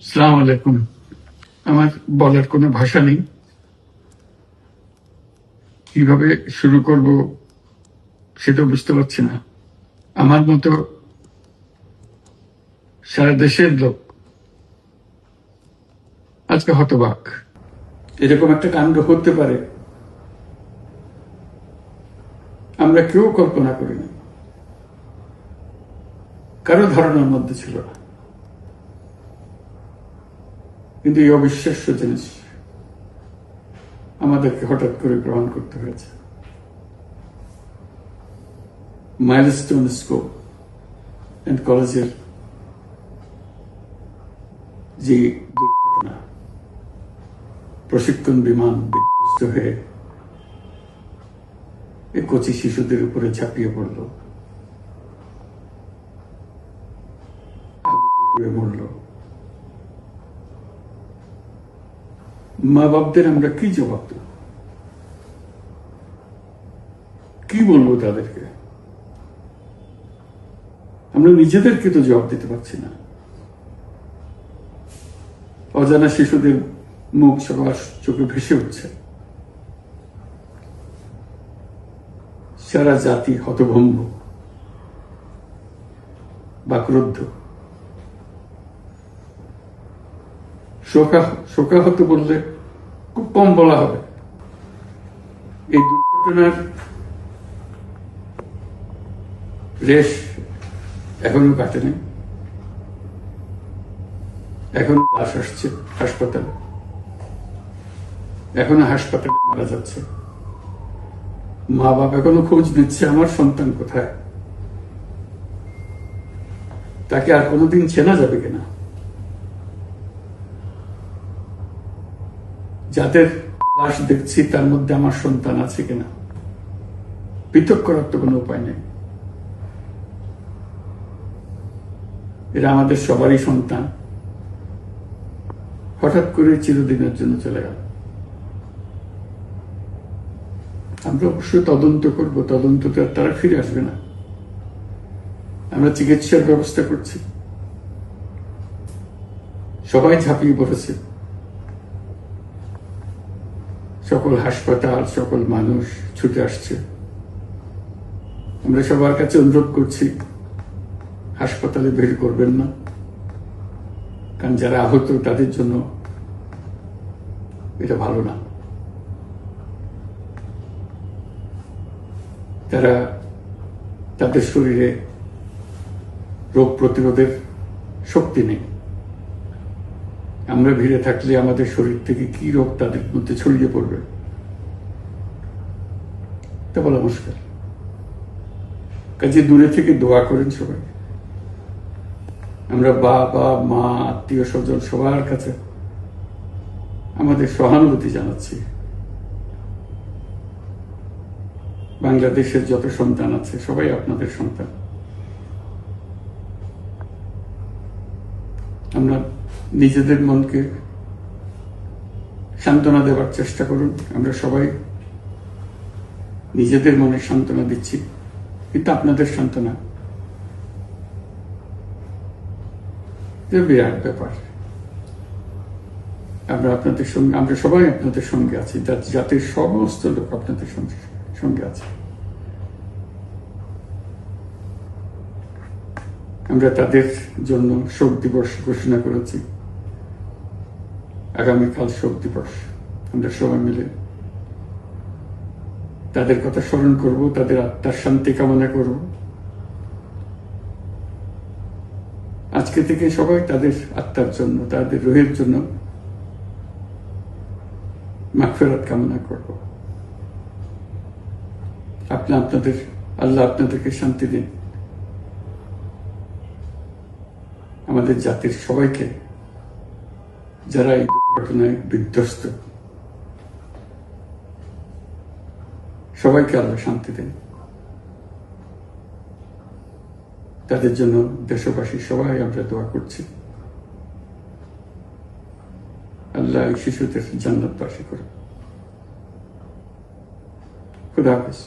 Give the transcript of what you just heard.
আসসালামু আলাইকুম। আমার বলার কোনো ভাষা নেই, কিভাবে শুরু করব সেটাও বুঝতে পারছি না। আমার মতো সারা দেশের লোক আজকে হতবাক। এরকম একটা কাণ্ড হতে পারে আমরা কেউ কল্পনা করিনি, কারো ধারণার মধ্যে ছিল না। কিন্তু এই অবিশ্বাস্য জিনিস আমাদেরকে হঠাৎ করে গ্রহণ করতে হয়েছে। মাইলস্টোন স্কুল অ্যান্ড কলেজের যে দুর্ঘটনা, প্রশিক্ষণ বিমান বিধ্বস্ত হয়ে এই কচি শিশুদের উপরে ঝাঁপিয়ে পড়ল, মরল। মা বাপদের আমরা কি জবাব দেব? কি বলবো তাদেরকে? আমরা নিজেদেরকে তো জবাব দিতে পারছি না। অজানা শিশুদের মুখ সবার চোখে ভেসে উঠছে। সারা জাতি হতভম্ব, বাক্রুদ্ধ, শোকাহত বললে খুব কম বলা হবে। এই দুর্ঘটনার রেশ এখনো কাটেনি। এখনো লাশ আসছে হাসপাতালে, এখনো হাসপাতালে মারা যাচ্ছে। মা বাবা এখনো খোঁজ নিচ্ছে আমার সন্তান কোথায়, তাকে আর কোনোদিন চেনা যাবে কিনা। যাদের লাশ দেখছি তার মধ্যে আমার সন্তান আছে কিনা পৃথক করার তো কোনো উপায় নেই। এরা আমাদের সবারই সন্তান, হঠাৎ করে চিরদিনের জন্য চলে গেল। আমরা অবশ্যই তদন্ত করব, তদন্ততে আর তারা ফিরে আসবে না। আমরা চিকিৎসার ব্যবস্থা করছি, সবাই ঝাঁপিয়ে পড়েছে। সকল হাসপাতাল, সকল মানুষ ছুটে আসছে। আমরা সবার কাছে অনুরোধ করছি, হাসপাতালে ভিড় করবেন না, কারণ যারা আহত তাদের জন্য এটা ভালো না। তারা তাদের শরীরে রোগ প্রতিরোধের শক্তি নেই। আমরা ভিড়ে থাকলে আমাদের শরীর থেকে কি রোগ তাদের মধ্যে ছড়িয়ে পড়বে তা বলা মুশকিল। কাজে দূরে থেকে দোয়া করেন সবাই। আমরা বাবা মা আত্মীয় স্বজন সবার কাছে আমাদের সহানুভূতি জানাচ্ছি। বাংলাদেশের যত সন্তান আছে সবাই আপনাদের সন্তান। আমরা নিজেদের মনকে সান্ত্বনা দেওয়ার চেষ্টা করুন। আমরা সবাই নিজেদের মনে সান্ত্বনা দিচ্ছি, কিন্তু আপনাদের সান্ত্বনা বিরাট ব্যাপার। আমরা সবাই আপনাদের সঙ্গে আছি, জাতির সমস্ত লোক আপনাদের সঙ্গে আছে। আমরা তাদের জন্য শোক দিবস ঘোষণা করেছি। আগামীকাল শোক দিবস, আমরা সবাই মিলে তাদের কথা স্মরণ করব, তাদের আত্মার শান্তি কামনা করব। আজকে থেকে সবাই তাদের আত্মার জন্য, তাদের রুহের জন্য মাগফিরাত কামনা করব। আল্লাহ আপনাদেরকে শান্তি দিন। আমাদের জাতির সবাইকে, যারা এই দুর্ঘটনায় বিধ্বস্ত, সবাইকে আল্লাহ শান্তি দেন। তাদের জন্য দেশবাসী সবাই আমরা দোয়া করছি। আল্লাহ এই শিশুদের জান্নাতবাসী করে। খুদা হাফেজ।